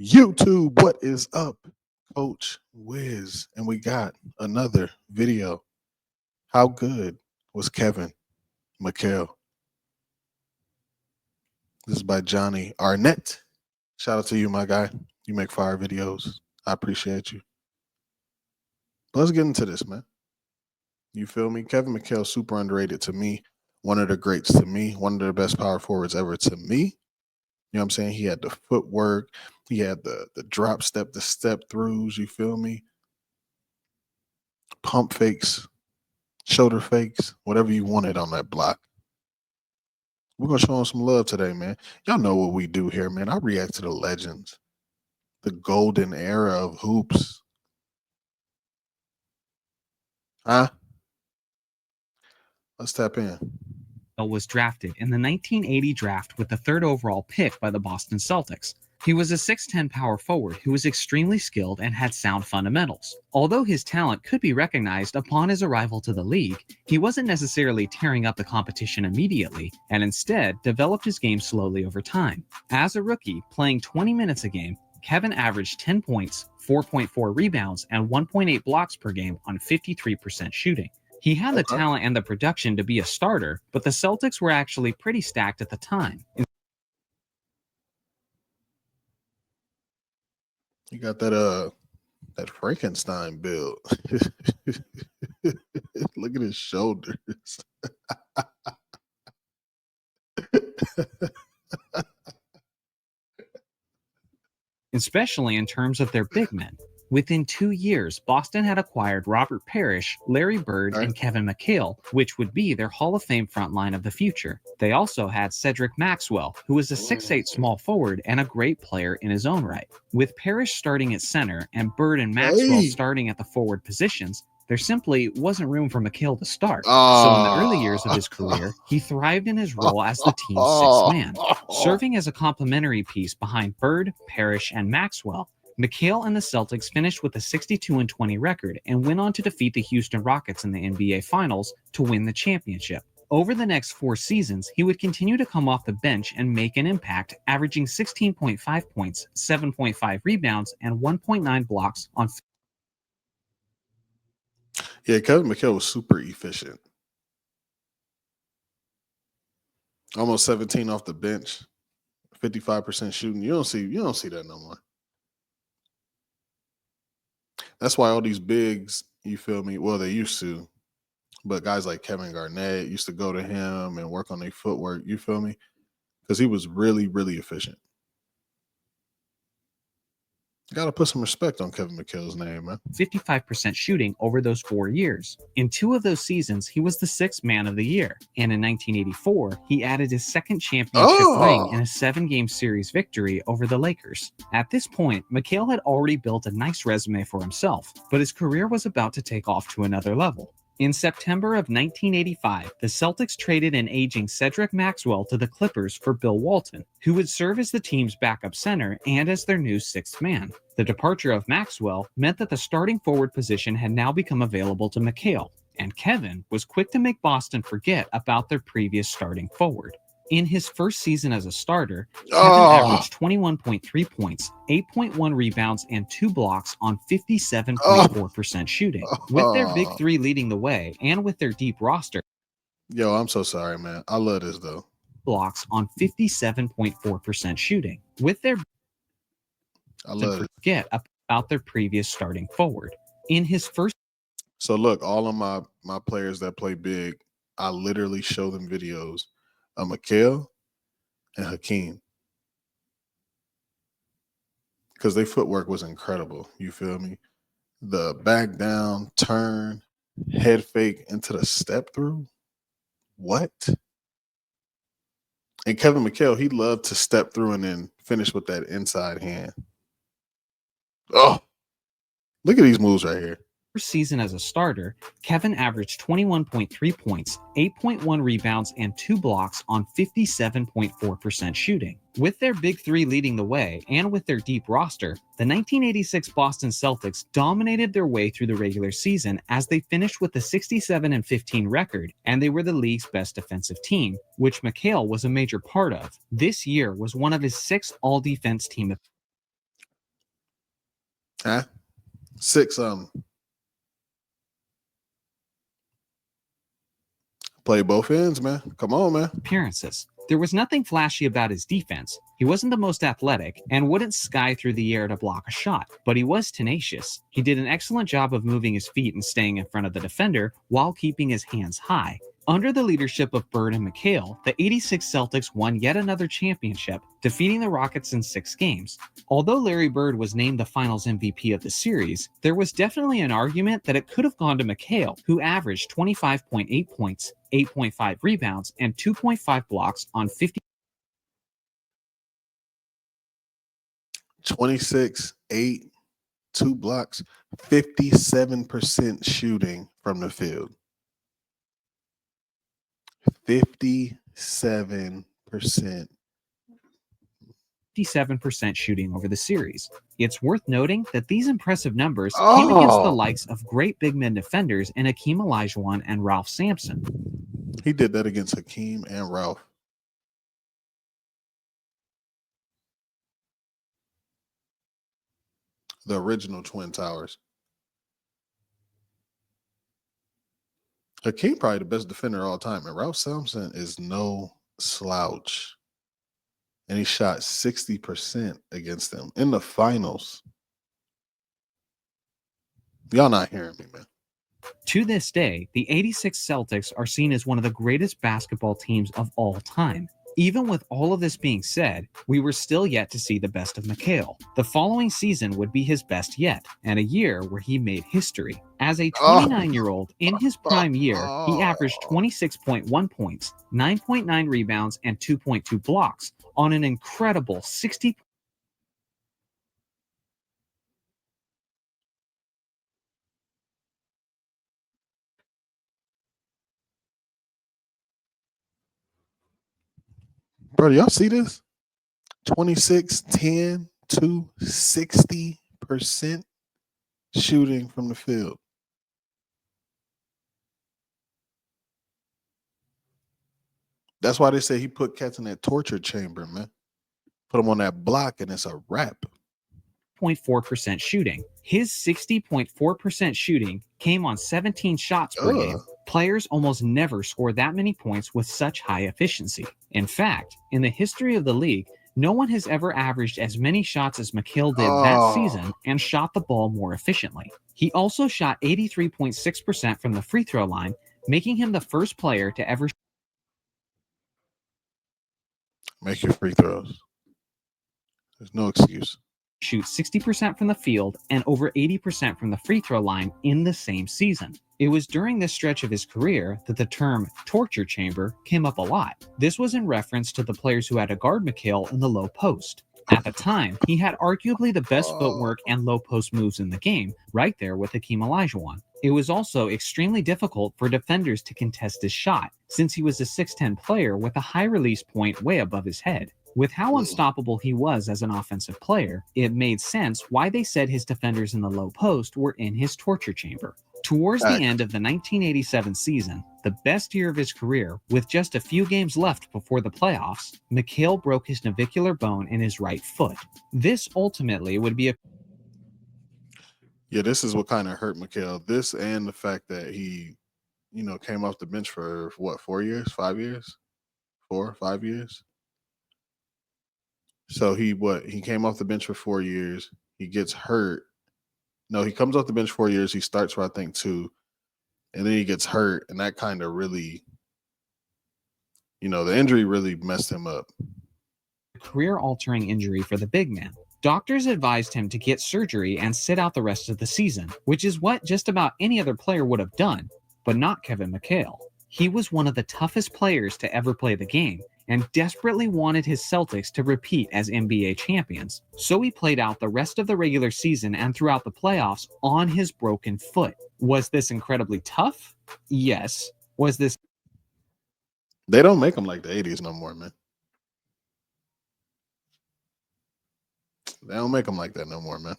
YouTube, what is up? Coach Wiz, and we got another video. How good was Kevin McHale? This is by Johnny Arnett. Shout out to you, my guy. You make fire videos. I appreciate you. Let's get into this, man. You feel me? Kevin McHale, super underrated to me. One of the greats to me. One of the best power forwards ever to me. You know what I'm saying? He had the footwork. He had the drop step, the step throughs. You feel me? Pump fakes, shoulder fakes, whatever you wanted on that block. We're going to show him some love today, man. Y'all know what we do here, man. I react to the legends, the golden era of hoops. Huh? Let's tap in. Was drafted in the 1980 draft with the third overall pick by the Boston Celtics. He was a 6'10 power forward who was extremely skilled and had sound fundamentals. Although his talent could be recognized upon his arrival to the league, he wasn't necessarily tearing up the competition immediately, and instead developed his game slowly over time. As a rookie, playing 20 minutes a game, Kevin averaged 10 points, 4.4 rebounds, and 1.8 blocks per game on 53% shooting. He had the talent and the production to be a starter, but the Celtics were actually pretty stacked at the time. You got that Frankenstein build. Look at his shoulders. Especially in terms of their big men. Within 2 years, Boston had acquired Robert Parrish, Larry Bird, and Kevin McHale, which would be their Hall of Fame front line of the future. They also had Cedric Maxwell, who was a 6'8 small forward and a great player in his own right. With Parrish starting at center and Bird and Maxwell starting at the forward positions, there simply wasn't room for McHale to start. So in the early years of his career, he thrived in his role as the team's sixth man, serving as a complementary piece behind Bird, Parrish, and Maxwell. McHale and the Celtics finished with a 62-20 record and went on to defeat the Houston Rockets in the NBA Finals to win the championship. Over the next 4 seasons, he would continue to come off the bench and make an impact, averaging 16.5 points, 7.5 rebounds, and 1.9 blocks on. Yeah, Kevin McHale was super efficient. Almost 17 off the bench, 55% shooting. You don't see that no more. That's why all these bigs, you feel me? Well, they used to, but guys like Kevin Garnett used to go to him and work on their footwork, you feel me? Because he was really, really efficient. Got to put some respect on Kevin McHale's name, man. 55% shooting over those 4 years. In 2 of those seasons, he was the 6th man of the year. And in 1984, he added his second championship ring in a 7-game series victory over the Lakers. At this point, McHale had already built a nice resume for himself, but his career was about to take off to another level. In September of 1985, the Celtics traded an aging Cedric Maxwell to the Clippers for Bill Walton, who would serve as the team's backup center and as their new 6th man. The departure of Maxwell meant that the starting forward position had now become available to McHale, and Kevin was quick to make Boston forget about their previous starting forward. In his first season as a starter, Kevin averaged 21.3 points, 8.1 rebounds, and 2 blocks on 57.4% shooting. With their big 3 leading the way, and with their deep roster. Yo, I'm so sorry, man. I love this, though. Blocks on 57.4% shooting. With their I love it. Forget about their previous starting forward. In his first. So look, all of my players that play big, I literally show them videos of McHale and Hakeem, because their footwork was incredible. You feel me? The back down, turn, head fake into the step through. What? And Kevin McHale, he loved to step through and then finish with that inside hand. Oh, look at these moves right here. First season as a starter, Kevin averaged 21.3 points, 8.1 rebounds, and 2 blocks on 57.4% shooting. With their big 3 leading the way, and with their deep roster, the 1986 Boston Celtics dominated their way through the regular season as they finished with a 67-15 record, and they were the league's best defensive team, which McHale was a major part of. This year was one of his 6 all-defense team. Huh? 6 play both ends, man. Come on, man. appearances. There was nothing flashy about his defense. He wasn't the most athletic and wouldn't sky through the air to block a shot, but he was tenacious. He did an excellent job of moving his feet and staying in front of the defender while keeping his hands high. Under the leadership of Bird and McHale, the '86 Celtics won yet another championship, defeating the Rockets in 6 games. Although Larry Bird was named the Finals MVP of the series, there was definitely an argument that it could have gone to McHale, who averaged 25.8 points, 8.5 rebounds, and 2.5 blocks on 50. 26, 8, 2 blocks, 57% shooting from the field. 57%. 57% shooting over the series. It's worth noting that these impressive numbers came against the likes of great big men defenders in Hakeem Olajuwon and Ralph Sampson. He did that against Hakeem and Ralph. The original Twin Towers. Hakeem probably the best defender of all time, and Ralph Sampson is no slouch. And he shot 60% against them in the finals. Y'all not hearing me, man. To this day, the '86 Celtics are seen as one of the greatest basketball teams of all time. Even with all of this being said, we were still yet to see the best of McHale. The following season would be his best yet, and a year where he made history. As a 29-year-old in his prime year, he averaged 26.1 points, 9.9 rebounds, and 2.2 blocks on an incredible 60. Bro, y'all see this? 26, 10 to 60% shooting from the field. That's why they say he put cats in that torture chamber, man. Put him on that block, and it's a wrap. 0.4% shooting. His 60.4% shooting came on 17 shots per game. Players almost never score that many points with such high efficiency. In fact, in the history of the league, no one has ever averaged as many shots as McHale did that season and shot the ball more efficiently. He also shot 83.6% from the free throw line, making him the first player to ever make your free throws. There's no excuse. Shoot 60% from the field and over 80% from the free throw line in the same season. It was during this stretch of his career that the term torture chamber came up a lot. This was in reference to the players who had to guard McHale in the low post. At the time, he had arguably the best footwork and low post moves in the game, right there with Hakeem Olajuwon. It was also extremely difficult for defenders to contest his shot, since he was a 6'10 player with a high release point way above his head. With how unstoppable he was as an offensive player, it made sense why they said his defenders in the low post were in his torture chamber. Towards the end of the 1987 season, the best year of his career, with just a few games left before the playoffs, McHale broke his navicular bone in his right foot. This ultimately would be a... Yeah, this is what kind of hurt McHale. This and the fact that he, came off the bench for what, 4 years, 5 years? 4, 5 years? So he came off the bench for 4 years. He gets hurt. No, he comes off the bench 4 years. He starts for, I think, 2. And then he gets hurt. And that kind of really, the injury really messed him up. Career-altering injury for the big man. Doctors advised him to get surgery and sit out the rest of the season, which is what just about any other player would have done, but not Kevin McHale. He was one of the toughest players to ever play the game and desperately wanted his Celtics to repeat as NBA champions. So he played out the rest of the regular season and throughout the playoffs on his broken foot. Was this incredibly tough? Yes. Was this... They don't make them like the 80s no more, man. They don't make them like that no more, man.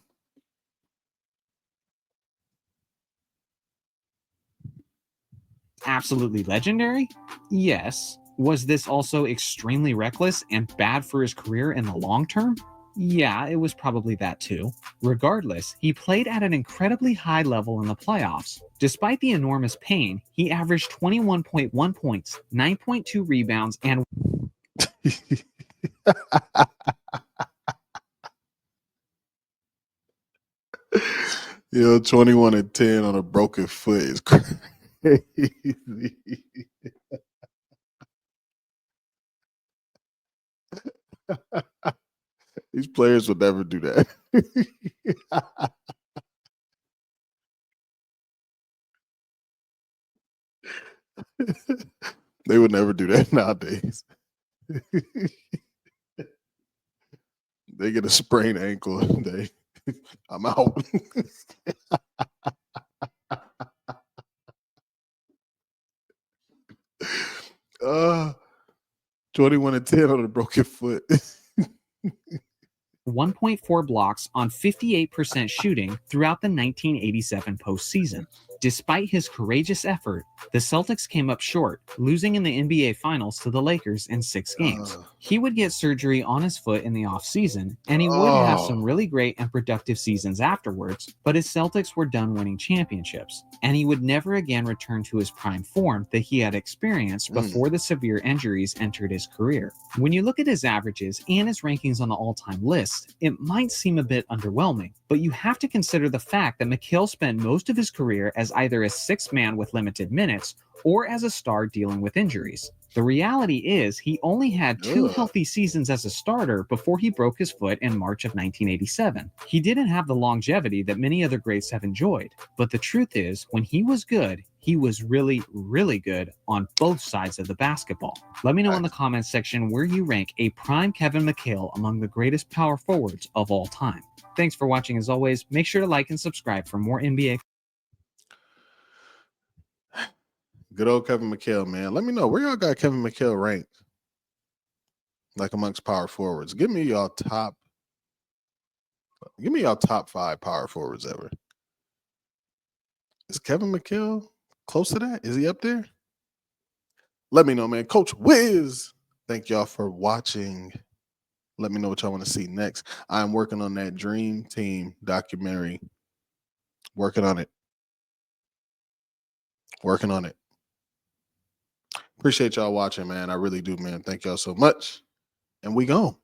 Absolutely legendary? Yes. Was this also extremely reckless and bad for his career in the long term? Yeah, it was probably that too. Regardless, he played at an incredibly high level in the playoffs. Despite the enormous pain, he averaged 21.1 points, 9.2 rebounds, and Yo, 21 and 10 on a broken foot is crazy. These players would never do that. They would never do that nowadays. They get a sprained ankle. I'm out. 21 and 10 on a broken foot. 1.4 blocks on 58% shooting throughout the 1987 postseason. Despite his courageous effort, the Celtics came up short, losing in the NBA Finals to the Lakers in 6 games. He would get surgery on his foot in the offseason, and he would have some really great and productive seasons afterwards, but his Celtics were done winning championships, and he would never again return to his prime form that he had experienced before the severe injuries entered his career. When you look at his averages and his rankings on the all-time list, it might seem a bit underwhelming, but you have to consider the fact that McHale spent most of his career as either a sixth man with limited minutes or as a star dealing with injuries. The reality is he only had 2 healthy seasons as a starter before he broke his foot in March of 1987. He didn't have the longevity that many other greats have enjoyed, but the truth is, when he was good, he was really, really good on both sides of the basketball. Let me know in the comments section where you rank a prime Kevin McHale among the greatest power forwards of all time. Thanks for watching as always. Make sure to like and subscribe for more NBA. Good old Kevin McHale, man. Let me know where y'all got Kevin McHale ranked, like amongst power forwards. Give me y'all top 5 power forwards ever. Is Kevin McHale close to that? Is he up there? Let me know, man. Coach Wiz, thank y'all for watching. Let me know what y'all want to see next. I'm working on that Dream Team documentary. Working on it. Appreciate y'all watching, man. I really do, man. Thank y'all so much. And we gone.